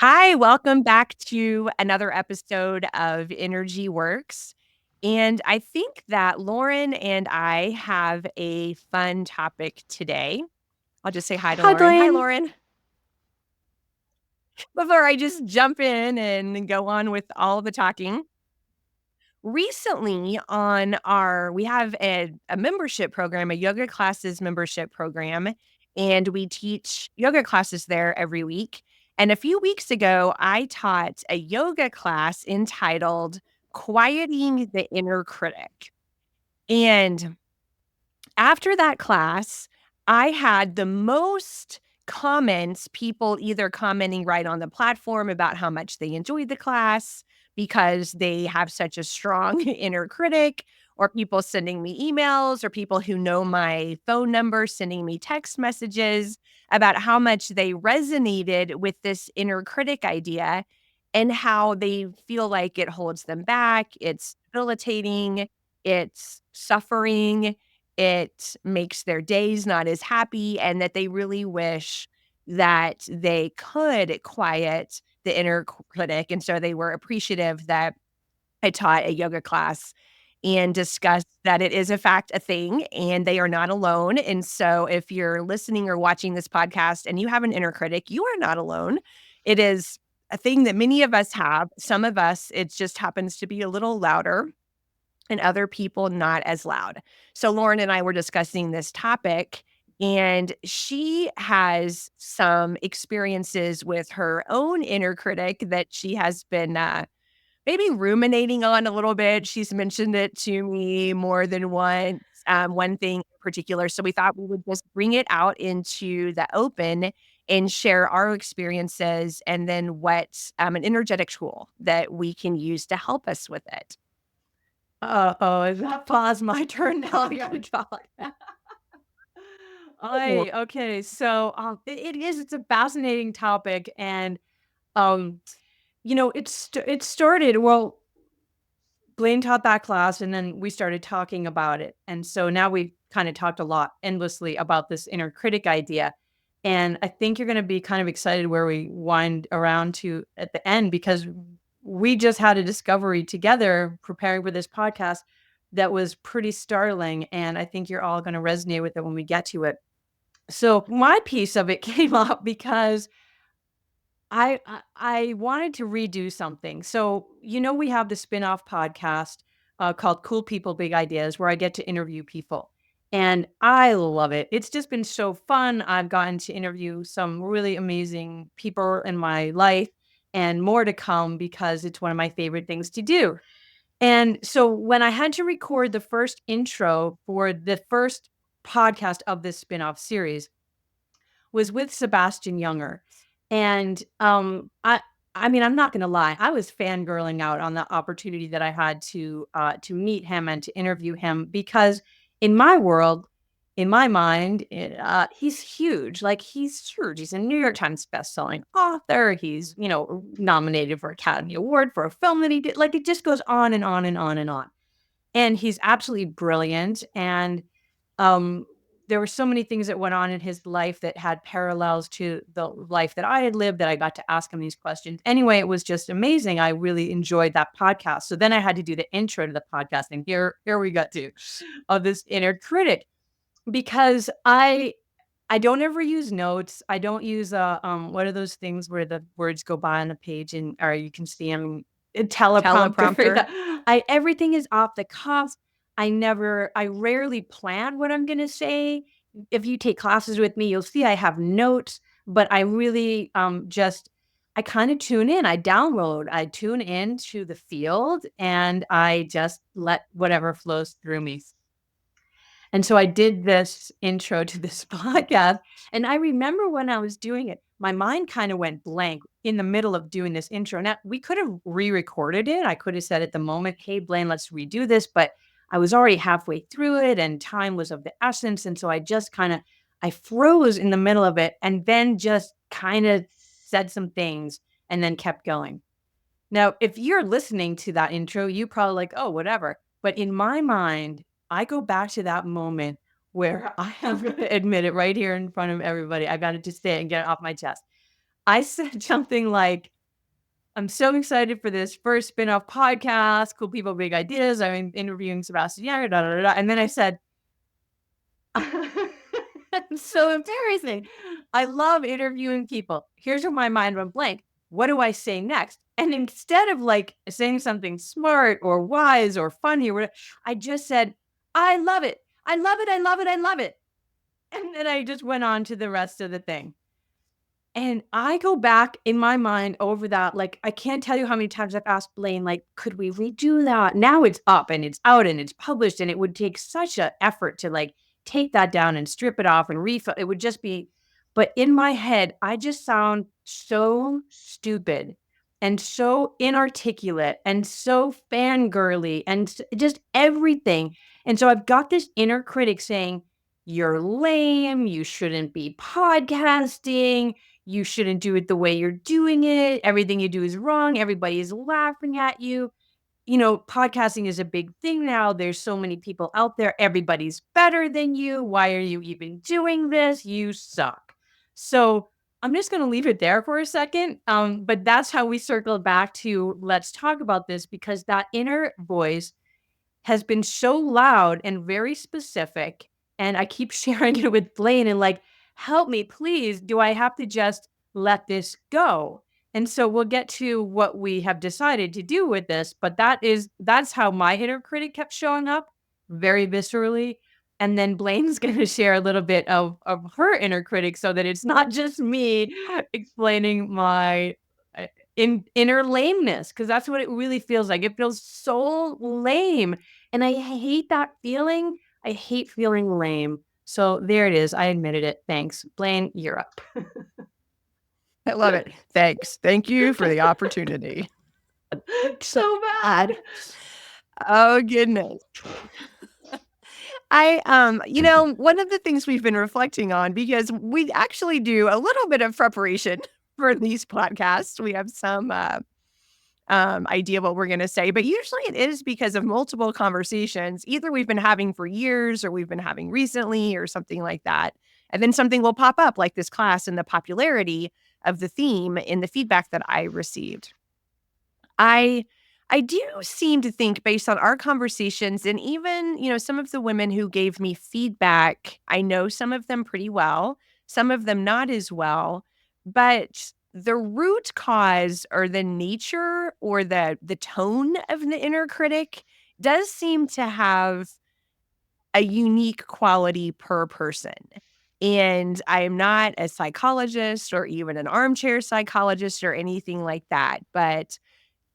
Hi, welcome back to another episode of Energy Works. And I think that Lauren and I have a fun topic today. I'll just say hi to Hi, Lauren. Hi, Blaine. Lauren. Before I just jump in and go on with all the talking. Recently we have a membership program, a yoga classes membership program, and we teach yoga classes there every week. And a few weeks ago, I taught a yoga class entitled Quieting the Inner Critic. And after that class, I had the most comments, people either commenting right on the platform about how much they enjoyed the class because they have such a strong inner critic, or people sending me emails, or people who know my phone number sending me text messages about how much they resonated with this inner critic idea and how they feel like it holds them back. It's debilitating, it's suffering, it makes their days not as happy, and that they really wish that they could quiet the inner critic. And so they were appreciative that I taught a yoga class and discussed that it is, in fact, a thing and they are not alone. And so if you're listening or watching this podcast and you have an inner critic, you are not alone. It is a thing that many of us have. Some of us, it just happens to be a little louder, and other people not as loud. So Lauren and I were discussing this topic, and she has some experiences with her own inner critic that she has been maybe ruminating on a little bit. She's mentioned it to me more than once, one thing in particular. So we thought we would just bring it out into the open and share our experiences, and then what an energetic tool that we can use to help us with it. Oh, is that pause my turn now? I gotta talk. Okay. It's a fascinating topic, and um, it started. Well, Blaine taught that class, and then we started talking about it, and so now we've kind of talked a lot, endlessly about this inner critic idea, and I think you're going to be kind of excited where we wind around to at the end because we just had a discovery together preparing for this podcast that was pretty startling, and I think you're all going to resonate with it when we get to it. So my piece of it came up because I wanted to redo something. So, we have the spin-off podcast called Cool People, Big Ideas, where I get to interview people. And I love it. It's just been so fun. I've gotten to interview some really amazing people in my life and more to come because it's one of my favorite things to do. And so when I had to record the first intro for the first podcast of this spin-off series was with Sebastian Younger. And I mean, I'm not gonna lie, I was fangirling out on the opportunity that I had to meet him and to interview him because in my world, in my mind, he's huge. Like he's huge. He's a New York Times bestselling author. He's, nominated for Academy Award for a film that he did. Like it just goes on and on and on and on. And he's absolutely brilliant. And um, there were so many things that went on in his life that had parallels to the life that I had lived that I got to ask him these questions. Anyway, it was just amazing. I really enjoyed that podcast. So then I had to do the intro to the podcast, and here we got to of this inner critic because I don't ever use notes. I don't use what are those things where the words go by on the page and or you can see them teleprompter for Teleprompter. that. I everything is off the cuff. I rarely plan what I'm gonna say. If you take classes with me, you'll see I have notes, but I really just I kind of tune in. I tune into the field and I just let whatever flows through me. And so I did this intro to this podcast, and I remember when I was doing it, my mind kind of went blank in the middle of doing this intro. Now, we could have re-recorded it. I could have said at the moment, "Hey, Blaine, let's redo this," but I was already halfway through it and time was of the essence, and so I just kinda I froze in the middle of it and then just kinda said some things and then kept going. Now, if you're listening to that intro, you probably like, "Oh, whatever." But in my mind, I go back to that moment where I am gonna admit it right here in front of everybody. I gotta just say it and get it off my chest. I said something like, I'm so excited for this first spin-off podcast, Cool People, Big Ideas. I'm interviewing Sebastian Younger, da, da, da, da. And then I said, it's so embarrassing. I love interviewing people. Here's where my mind went blank. What do I say next? And instead of like saying something smart or wise or funny or whatever, I just said, I love it. I love it. I love it. I love it. And then I just went on to the rest of the thing. And I go back in my mind over that, like, I can't tell you how many times I've asked Blaine, like, "Could we redo that?" Now it's up and it's out and it's published, and it would take such a effort to, like, take that down and strip it off and it would just be but in my head, I just sound so stupid and so inarticulate and so fangirly and just everything, and so I've got this inner critic saying, "You're lame, you shouldn't be podcasting, you shouldn't do it the way you're doing it. Everything you do is wrong. Everybody is laughing at you. You know, podcasting is a big thing now. There's so many people out there. Everybody's better than you. Why are you even doing this? You suck." So I'm just going to leave it there for a second. But that's how we circled back to let's talk about this because that inner voice has been so loud and very specific, and I keep sharing it with Blaine and like, "Help me, please. Do I have to just let this go?" And so we'll get to what we have decided to do with this, but that's how my inner critic kept showing up very viscerally. And then Blaine's going to share a little bit of her inner critic so that it's not just me explaining my uh, inner lameness because that's what it really feels like. It feels so lame and I hate that feeling. I hate feeling lame. So there it is. I admitted it. Thanks. Blaine, you're up. I love it. Thanks. Thank you for the opportunity. So bad. Oh, goodness. One of the things we've been reflecting on because we actually do a little bit of preparation for these podcasts. We have some idea what we're going to say, but usually it is because of multiple conversations. Either we've been having for years or we've been having recently or something like that. And then something will pop up like this class and the popularity of the theme in the feedback that I received. I I do seem to think based on our conversations and even, some of the women who gave me feedback, I know some of them pretty well, some of them not as well, but the root cause or the nature or the tone of the inner critic does seem to have a unique quality per person. And I am not a psychologist or even an armchair psychologist or anything like that, but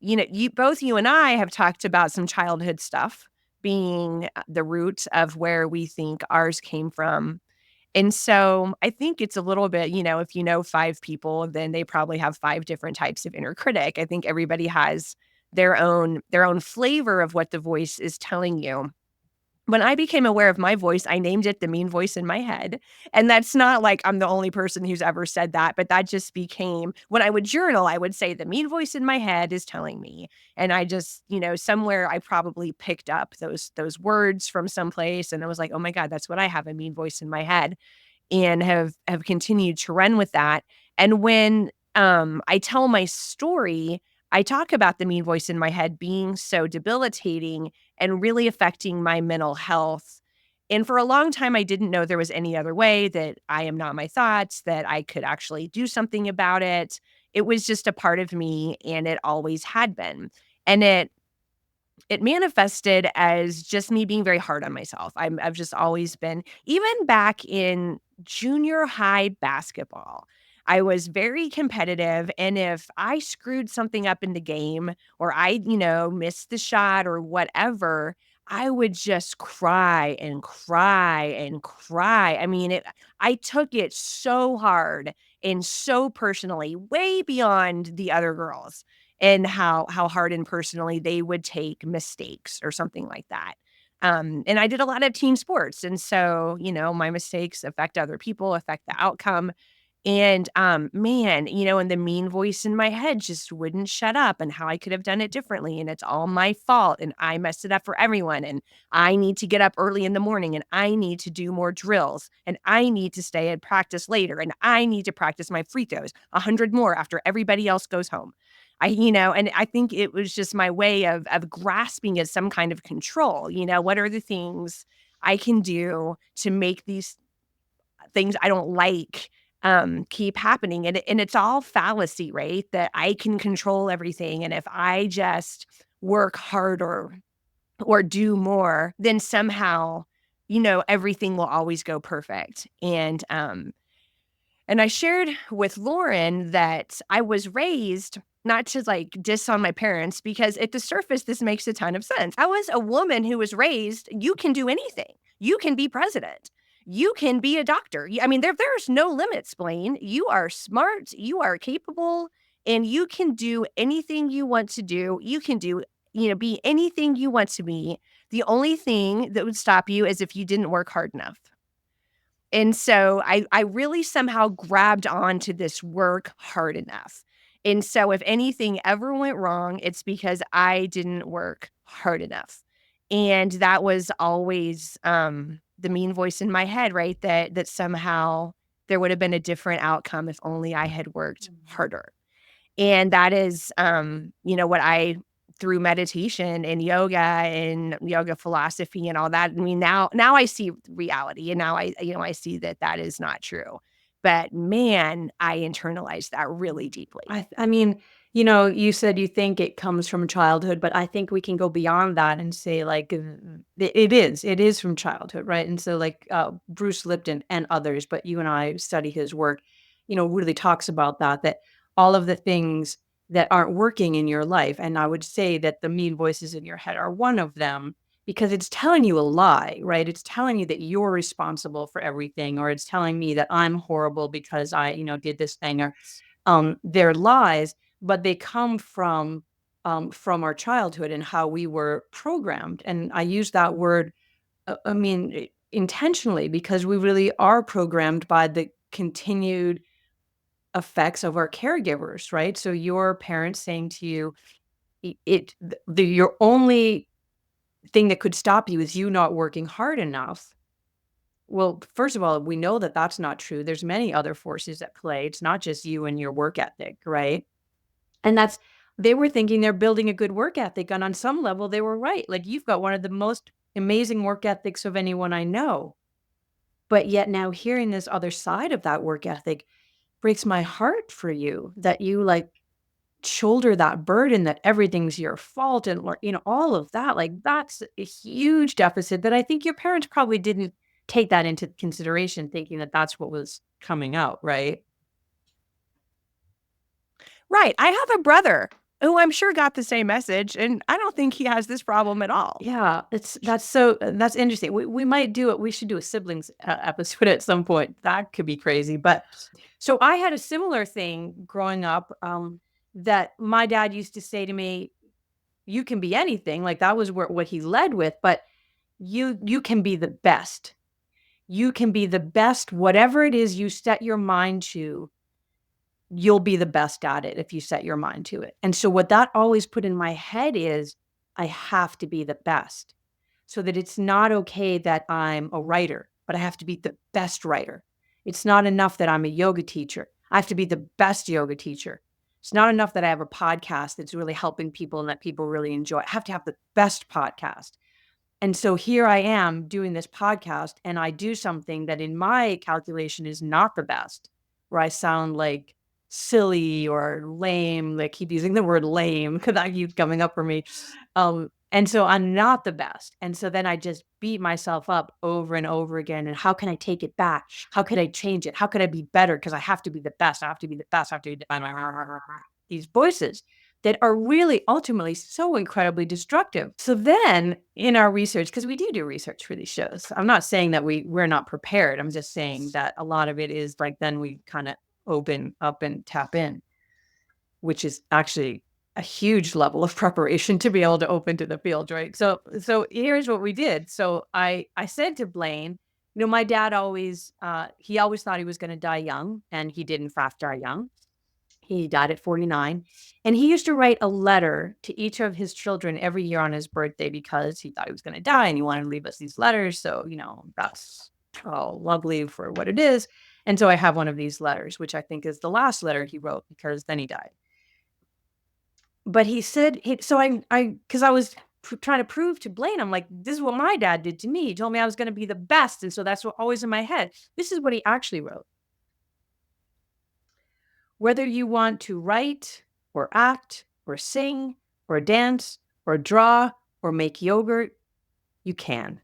you and I have talked about some childhood stuff being the root of where we think ours came from. And so I think it's a little bit, if you know 5 people, then they probably have 5 different types of inner critic. I think everybody has their own flavor of what the voice is telling you. When I became aware of my voice, I named it the mean voice in my head, and that's not like I'm the only person who's ever said that, but that just became when I would journal, I would say, "The mean voice in my head is telling me," and I just, somewhere I probably picked up those words from someplace, and I was like, "Oh my god, that's what I have, a mean voice in my head." And have continued to run with that. And when, I tell my story, I talk about the mean voice in my head being so debilitating and really affecting my mental health. And for a long time, I didn't know there was any other way, that I am not my thoughts, that I could actually do something about it. It was just a part of me, and it always had been. And it manifested as just me being very hard on myself. I've just always been even back in junior high basketball, I was very competitive, and if I screwed something up in the game or I, missed the shot or whatever, I would just cry and cry and cry. I mean, I took it so hard and so personally, way beyond the other girls and how hard and personally they would take mistakes or something like that. And I did a lot of team sports, and so, my mistakes affect other people, affect the outcome, And, man, and the mean voice in my head just wouldn't shut up and how I could have done it differently, and it's all my fault, and I messed it up for everyone, and I need to get up early in the morning, and I need to do more drills, and I need to stay and practice later, and I need to practice my free throws 100 more after everybody else goes home. And I think it was just my way of grasping at some kind of control. What are the things I can do to make these things I don't like, keep happening, and it's all fallacy, right? That I can control everything, and if I just work harder or do more, then somehow, everything will always go perfect, and I shared with Lauren that I was raised not to like diss on my parents because at the surface, this makes a ton of sense. I was a woman who was raised, you can do anything. You can be president. You can be a doctor. I mean, there's no limits, Blaine. You are smart, you are capable, and you can do anything you want to do. You can do, be anything you want to be. The only thing that would stop you is if you didn't work hard enough. And so I really somehow grabbed onto this work hard enough. And so if anything ever went wrong, it's because I didn't work hard enough. And that was always the mean voice in my head, right? That somehow there would have been a different outcome if only I had worked Mhm. harder. And that is, what I through meditation and yoga philosophy and all that. I mean, now I see reality, and now I see that that is not true. But man, I internalized that really deeply. I mean, you said you think it comes from childhood, but I think we can go beyond that and say like it is from childhood, right? And so like Bruce Lipton and others, but you and I study his work, really talks about that all of the things that aren't working in your life, and I would say that the mean voices in your head are one of them because it's telling you a lie, right? It's telling you that you're responsible for everything, or it's telling me that I'm horrible because I, did this thing, or they're lies, but they come from our childhood and how we were programmed. And I use that word, I mean, intentionally because we really are programmed by the continued effects of our caregivers, right? So your parents saying to you, your only thing that could stop you is you not working hard enough. Well, first of all, we know that that's not true. There's many other forces at play. It's not just you and your work ethic, right? And they were thinking they're building a good work ethic, and on some level, they were right. Like, you've got one of the most amazing work ethics of anyone I know. But yet now hearing this other side of that work ethic breaks my heart for you that you, like, shoulder that burden that everything's your fault and, all of that. Like, that's a huge deficit that I think your parents probably didn't take that into consideration, thinking that that's what was coming out, right? Right. I have a brother who I'm sure got the same message, and I don't think he has this problem at all. Yeah, that's interesting. We might do it. We should do a siblings episode at some point. That could be crazy. But so I had a similar thing growing up, that my dad used to say to me, "You can be anything." Like that was what he led with. But you can be the best. You can be the best. Whatever it is you set your mind to, you'll be the best at it if you set your mind to it. And so what that always put in my head is I have to be the best. So that it's not okay that I'm a writer, but I have to be the best writer. It's not enough that I'm a yoga teacher. I have to be the best yoga teacher. It's not enough that I have a podcast that's really helping people and that people really enjoy. I have to have the best podcast. And so here I am doing this podcast, and I do something that in my calculation is not the best, where I sound like silly or lame. They keep using the word lame because that keeps coming up for me. And so I'm not the best. And so then I just beat myself up over and over again. And how can I take it back? How could I change it? How could I be better? Because I have to be the best. I have to be the best. I have to be these voices that are really ultimately so incredibly destructive. So then in our research, because we do research for these shows, I'm not saying that we're not prepared. I'm just saying that a lot of it is like then we kind of open up and tap in, which is actually a huge level of preparation to be able to open to the field, right? So here's what we did. So I said to Blaine, My dad always, he always thought he was going to die young, and he did in fact die young. He died at 49. And he used to write a letter to each of his children every year on his birthday because he thought he was going to die and he wanted to leave us these letters. So, that's all lovely for what it is. And so I have one of these letters, which I think is the last letter he wrote because then he died. But he said, because I was trying to prove to Blaine, I'm like, this is what my dad did to me. He told me I was going to be the best. And so that's what always in my head. This is what he actually wrote. Whether you want to write or act or sing or dance or draw or make yogurt, you can.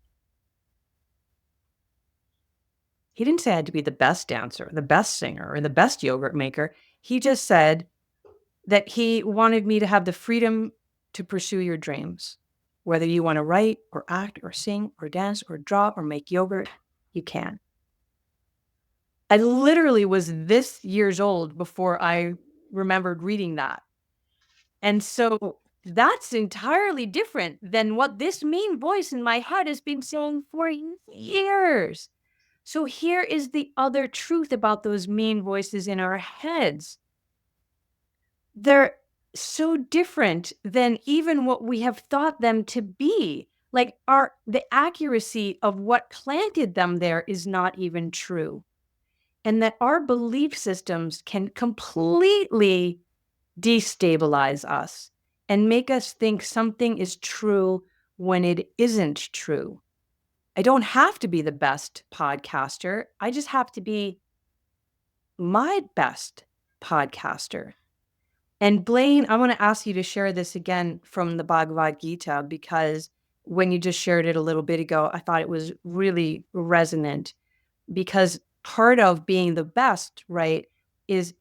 He didn't say I had to be the best dancer, the best singer, or the best yogurt maker. He just said that he wanted me to have the freedom to pursue your dreams. Whether you want to write or act or sing or dance or draw or make yogurt, you can. I literally was this years old before I remembered reading that. And so that's entirely different than what this mean voice in my head has been saying for years. So here is the other truth about those mean voices in our heads. They're so different than even what we have thought them to be. Like the accuracy of what planted them there is not even true. And that our belief systems can completely destabilize us and make us think something is true when it isn't true. I don't have to be the best podcaster. I just have to be my best podcaster. And Blaine, I want to ask you to share this again from the Bhagavad Gita, because when you just shared it a little bit ago, I thought it was really resonant, because part of being the best, right, is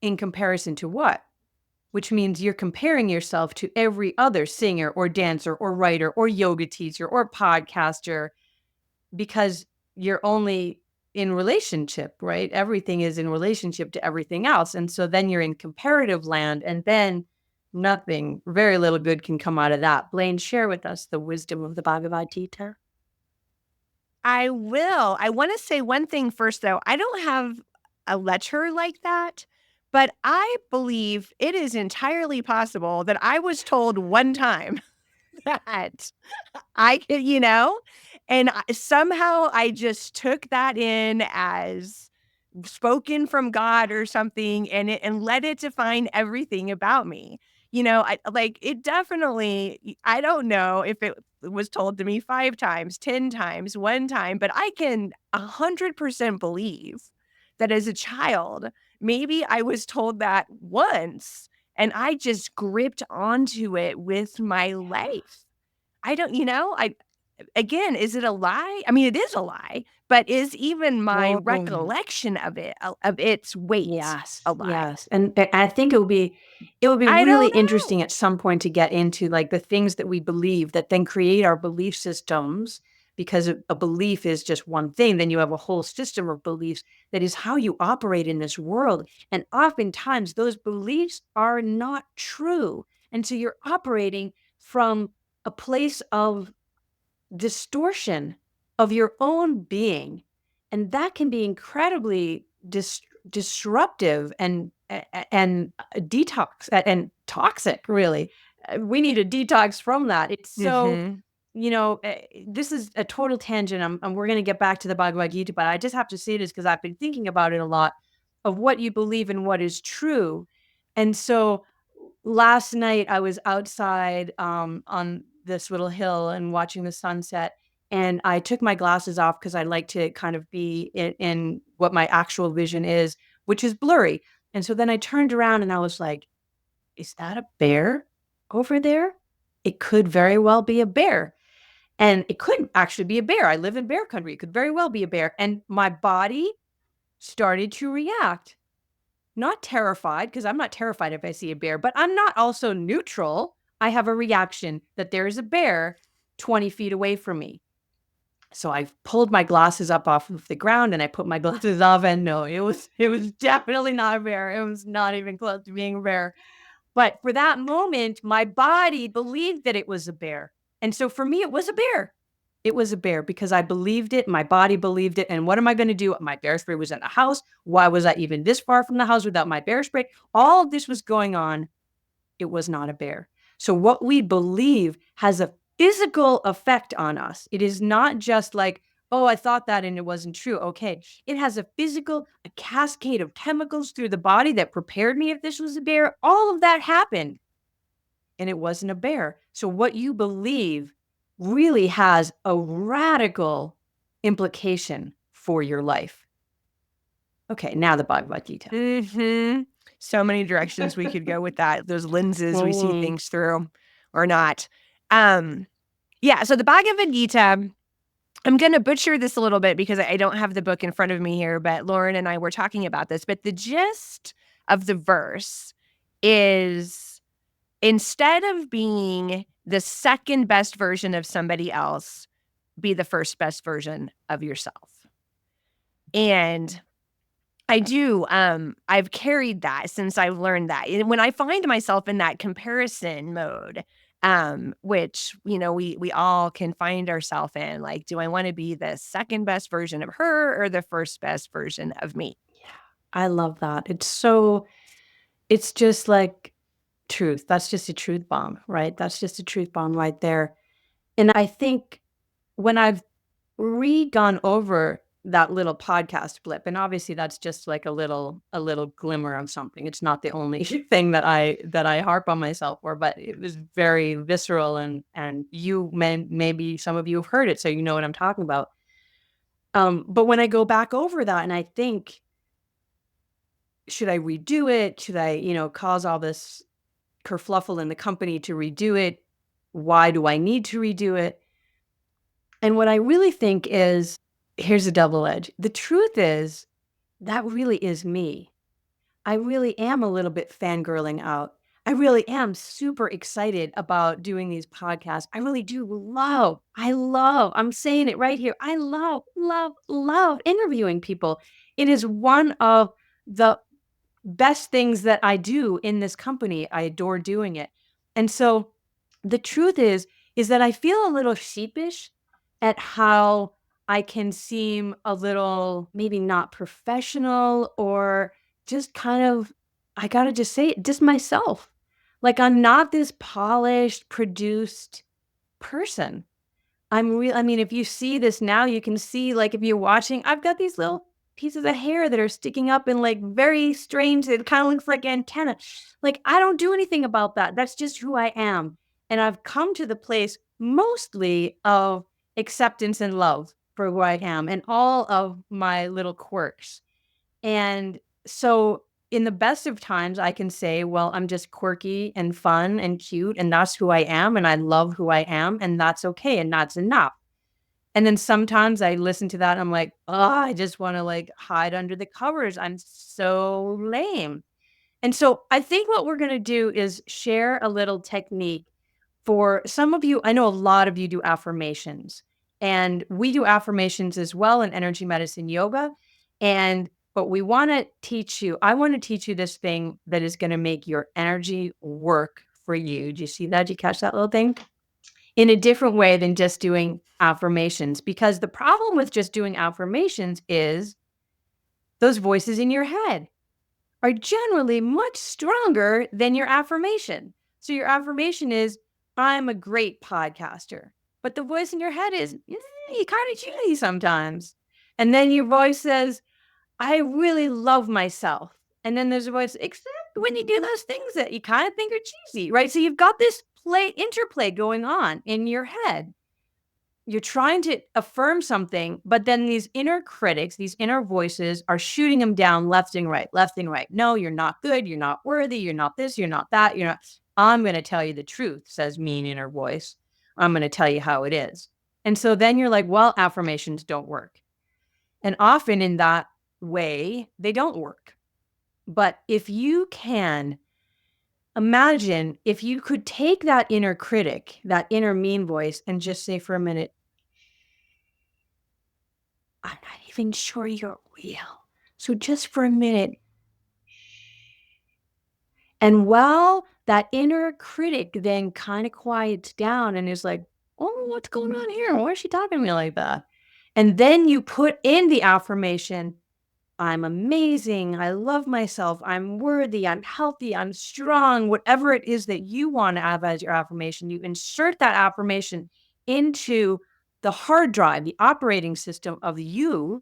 in comparison to what? Which means you're comparing yourself to every other singer or dancer or writer or yoga teacher or podcaster, because you're only in relationship, right? Everything is in relationship to everything else. And so then you're in comparative land, and then nothing, very little good can come out of that. Blaine, share with us the wisdom of the Bhagavad Gita. I will. I want to say one thing first, though. I don't have a letter like that, but I believe it is entirely possible that I was told one time that I could, and somehow I just took that in as spoken from God or something, and let it define everything about me. It definitely, I don't know if it was told to me 5 times, 10 times, 1 time, but I can 100% believe that as a child, maybe I was told that once and I just gripped onto it with my life. I don't I again, is it a lie? I mean, it is a lie, but is even my Oh, recollection of its weight yes, a lie? yes. And I think it would be I really don't interesting know. at some point to get into like the things that we believe that then create our belief systems, because a belief is just one thing. Then you have a whole system of beliefs that is how you operate in this world. And oftentimes those beliefs are not true. And so you're operating from a place of distortion of your own being. And that can be incredibly disruptive and detox and toxic, really. We need a detox from that. It's so, Mhm. this is a total tangent. We're going to get back to the Bhagavad Gita, but I just have to say this because I've been thinking about it a lot, of what you believe and what is true. And so last night I was outside on this little hill and watching the sunset. And I took my glasses off because I like to kind of be in what my actual vision is, which is blurry. And so then I turned around and I was like, is that a bear over there? It could very well be a bear. And it couldn't actually be a bear. I live in bear country. It could very well be a bear. And my body started to react. Not terrified, because I'm not terrified if I see a bear, but I'm not also neutral. I have a reaction that there is a bear 20 feet away from me. So I pulled my glasses up off of the ground and I put my glasses off, and no, it was definitely not a bear. It was not even close to being a bear. But for that moment, my body believed that it was a bear. And so for me, it was a bear. It was a bear because I believed it. My body believed it. And what am I going to do? My bear spray was in the house. Why was I even this far from the house without my bear spray? All of this was going on. It was not a bear. So what we believe has a physical effect on us. It is not just like, oh, I thought that and it wasn't true. Okay. It has a physical, a cascade of chemicals through the body that prepared me if this was a bear. All of that happened and it wasn't a bear. So what you believe really has a radical implication for your life. Okay, now the Bhagavad Gita. Mhm. So many directions we could go with that, those lenses we see Mm. things through or not. Um, yeah, so the Bhagavad Gita, I'm gonna butcher this a little bit because I don't have the book in front of me here, but Lauren and I were talking about this, but the gist of the verse is instead of being the second best version of somebody else, be the first best version of yourself. And I've carried that since I've learned that. And when I find myself in that comparison mode, which, we all can find ourselves in, like, do I wanna be the second best version of her or the first best version of me? I love that. It's just like truth. That's just a truth bomb, right? That's just a truth bomb right there. And I think when I've gone over that little podcast blip, and obviously that's just like a little glimmer of something. It's not the only thing that I harp on myself for, but it was very visceral and maybe some of you have heard it, so you know what I'm talking about. But when I go back over that and I think, should I redo it? Should I, cause all this kerfluffle in the company to redo it? Why do I need to redo it? And what I really think is, here's a double edge. The truth is, that really is me. I really am a little bit fangirling out. I really am super excited about doing these podcasts. I really do I'm saying it right here. I love interviewing people. It is one of the best things that I do in this company. I adore doing it. And so the truth is that I feel a little sheepish at how I can seem a little maybe not professional or just kind of, I got to just say it, just myself. Like I'm not this polished, produced person. I mean, if you see this now, you can see, like, if you're watching, I've got these little pieces of hair that are sticking up in, like, very strange, it kinda looks like antenna. Like, I don't do anything about that. That's just who I am. And I've come to the place mostly of acceptance and love for who I am and all of my little quirks. And so in the best of times, I can say, well, I'm just quirky and fun and cute, and that's who I am, and I love who I am, and that's okay, and that's enough. And then sometimes I listen to that and I'm like, oh, I just want to like hide under the covers. I'm so lame. And so I think what we're going to do is share a little technique for some of you. I know a lot of you do affirmations, and we do affirmations as well in energy medicine yoga. But we want to teach you, I want to teach you this thing that is going to make your energy work for you. Do you see that? Do you catch that little thing? In a different way than just doing affirmations. Because the problem with just doing affirmations is those voices in your head are generally much stronger than your affirmation. So your affirmation is, I'm a great podcaster. But the voice in your head is, you kind of cheesy sometimes. And then your voice says, I really love myself. And then there's a voice, except when you do those things that you kind of think are cheesy, right? So you've got this interplay going on in your head. You're trying to affirm something, but then these inner critics, these inner voices are shooting them down left and right, left and right. No, you're not good. You're not worthy. You're not this. You're not that. You're not. I'm going to tell you the truth, says mean inner voice. I'm going to tell you how it is. And so then you're like, well, affirmations don't work. And often in that way, they don't work. But if you can imagine, if you could take that inner critic, that inner mean voice, and just say for a minute, I'm not even sure you're real. So just for a minute. And while that inner critic then kind of quiets down and is like, oh, what's going on here? Why is she talking to me like that? And then you put in the affirmation, I'm amazing. I love myself. I'm worthy. I'm healthy. I'm strong. Whatever it is that you want to have as your affirmation, you insert that affirmation into the hard drive, the operating system of you.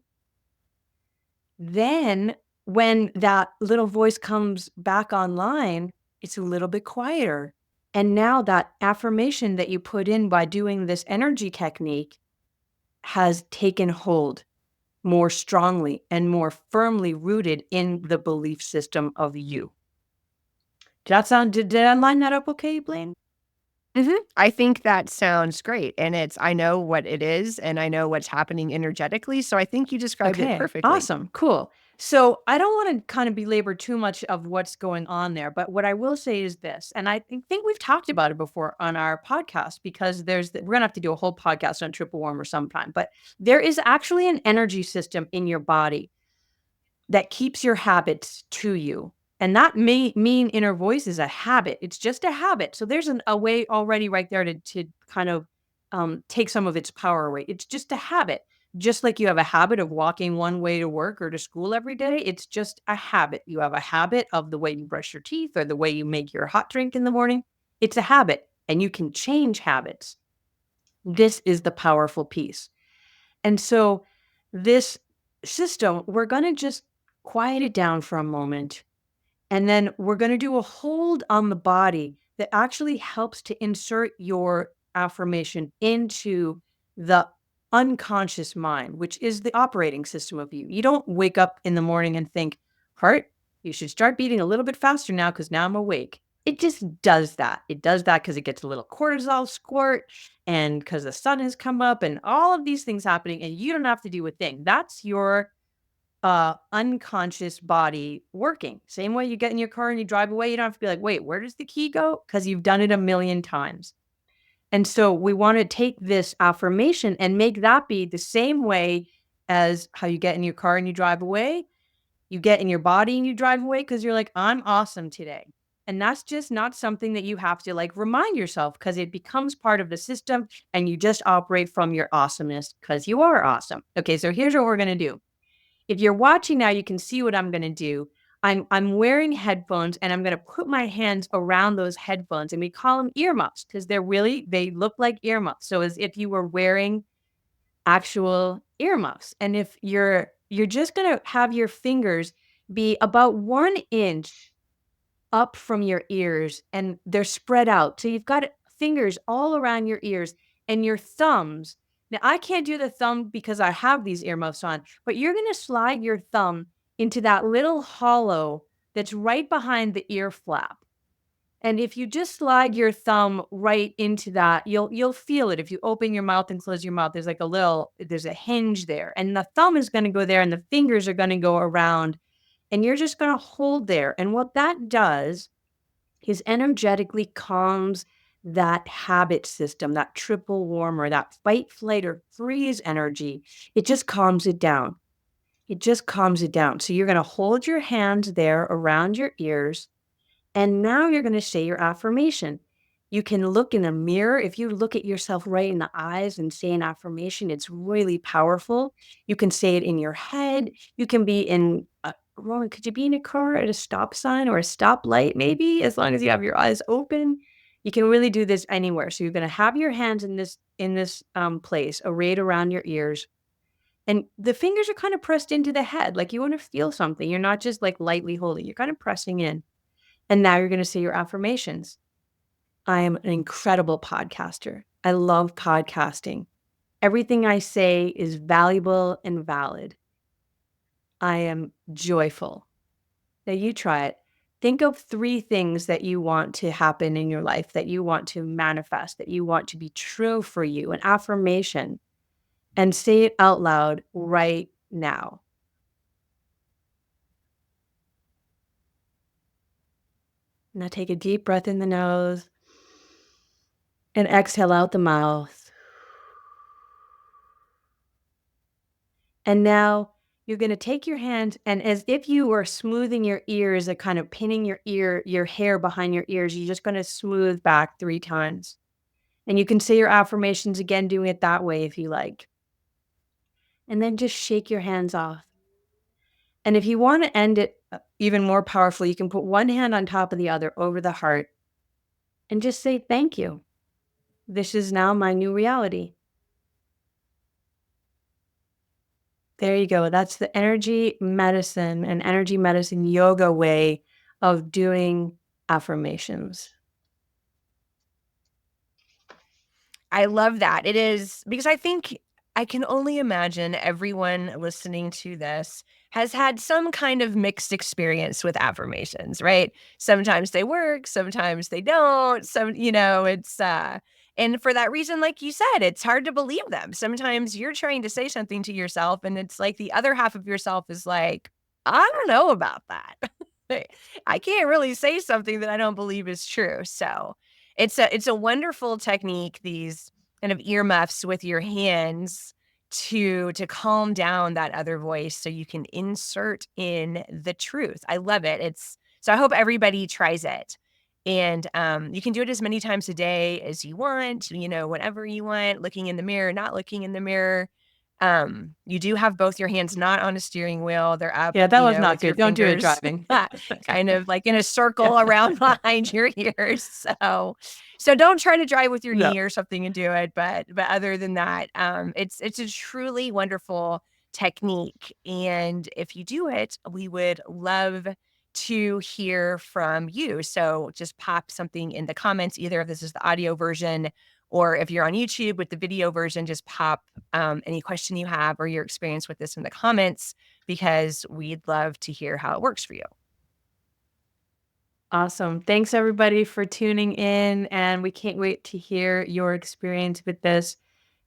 Then, when that little voice comes back online, it's a little bit quieter. And now that affirmation that you put in by doing this energy technique has taken hold more strongly and more firmly rooted in the belief system of you. Did I line that up okay, Blaine? I think that sounds great, and I know what it is, and I know what's happening energetically, so I think you described it Okay, perfectly. awesome, cool. So I don't want to kind of belabor too much of what's going on there, but what I will say is this, and I think we've talked about it before on our podcast because we're gonna have to do a whole podcast on triple warmer sometime, but there is actually an energy system in your body that keeps your habits to you. And that may mean inner voice is a habit. It's just a habit. So there's a way already right there to kind of take some of its power away. It's just a habit. Just like you have a habit of walking one way to work or to school every day, it's just a habit. You have a habit of the way you brush your teeth or the way you make your hot drink in the morning. It's a habit, and you can change habits. This is the powerful piece. And so this system, we're going to just quiet it down for a moment. And then we're going to do a hold on the body that actually helps to insert your affirmation into the unconscious mind, which is the operating system of you. You don't wake up in the morning and think, heart, you should start beating a little bit faster now because now I'm awake. It just does that. It does that because it gets a little cortisol squirt and because the sun has come up and all of these things happening, and you don't have to do a thing. That's your unconscious body working. Same way you get in your car and you drive away, you don't have to be like, wait, where does the key go? Because you've done it a million times. And so we want to take this affirmation and make that be the same way as how you get in your car and you drive away. You get in your body and you drive away because you're like, I'm awesome today. And that's just not something that you have to like remind yourself because it becomes part of the system and you just operate from your awesomeness because you are awesome. Okay, so here's what we're going to do. If you're watching now, you can see what I'm going to do. I'm wearing headphones and I'm going to put my hands around those headphones, and we call them earmuffs because they look like earmuffs. So as if you were wearing actual earmuffs. And if you're just going to have your fingers be about 1 inch up from your ears and they're spread out. So you've got fingers all around your ears and your thumbs. Now, I can't do the thumb because I have these earmuffs on, but you're going to slide your thumb into that little hollow that's right behind the ear flap. And if you just slide your thumb right into that, you'll feel it. If you open your mouth and close your mouth, there's a hinge there. And the thumb is going to go there and the fingers are going to go around and you're just going to hold there. And what that does is energetically calms that habit system, that triple warmer, that fight, flight, or freeze energy. It just calms it down. It just calms it down. So you're going to hold your hands there around your ears. And now you're going to say your affirmation. You can look in a mirror. If you look at yourself right in the eyes and say an affirmation, it's really powerful. You can say it in your head. You can be in Roland, could you be in a car at a stop sign or a stoplight, maybe, as long as you have your eyes open? You can really do this anywhere. So you're going to have your hands in this place, arrayed around your ears, and the fingers are kind of pressed into the head, like you want to feel something. You're not just like lightly holding. You're kind of pressing in. And now you're going to say your affirmations. I am an incredible podcaster. I love podcasting. Everything I say is valuable and valid. I am joyful. Now you try it. Think of 3 things that you want to happen in your life, that you want to manifest, that you want to be true for you, an affirmation, and say it out loud right now. Now take a deep breath in the nose and exhale out the mouth. And now you're going to take your hand, and as if you were smoothing your ears, kind of pinning your hair behind your ears, you're just going to smooth back 3 times. And you can say your affirmations again, doing it that way if you like. And then just shake your hands off. And if you want to end it even more powerfully, you can put one hand on top of the other over the heart and just say, thank you. This is now my new reality. There you go. That's the energy medicine and energy medicine yoga way of doing affirmations. I love that. It is because I think I can only imagine everyone listening to this has had some kind of mixed experience with affirmations, right? Sometimes they work, sometimes they don't. And for that reason, like you said, it's hard to believe them. Sometimes you're trying to say something to yourself, and it's like the other half of yourself is like, I don't know about that. I can't really say something that I don't believe is true. So it's a wonderful technique, these kind of earmuffs with your hands to calm down that other voice so you can insert in the truth. I love it. I hope everybody tries it. And you can do it as many times a day as you want, whenever you want, looking in the mirror, not looking in the mirror. You do have both your hands not on a steering wheel. They're up, Yeah, that was not with your good. Don't do it fingers driving. kind of like in a Yeah. circle around behind your ears. So don't try to drive with your No. knee or something and do it. But other than that, it's a truly wonderful technique. And if you do it, we would love to hear from you. So just pop something in the comments, either if this is the audio version or if you're on YouTube with the video version, just pop any question you have or your experience with this in the comments, because we'd love to hear how it works for you. Awesome. Thanks everybody for tuning in, and we can't wait to hear your experience with this.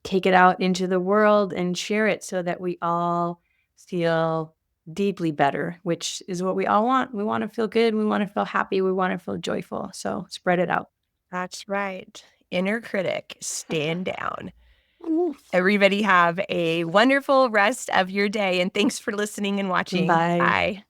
Take it out into the world and share it so that we all feel deeply better, which is what we all want. We want to feel good. We want to feel happy. We want to feel joyful. So spread it out. That's right. Inner critic, stand down. Everybody have a wonderful rest of your day, and thanks for listening and watching. Bye. Bye.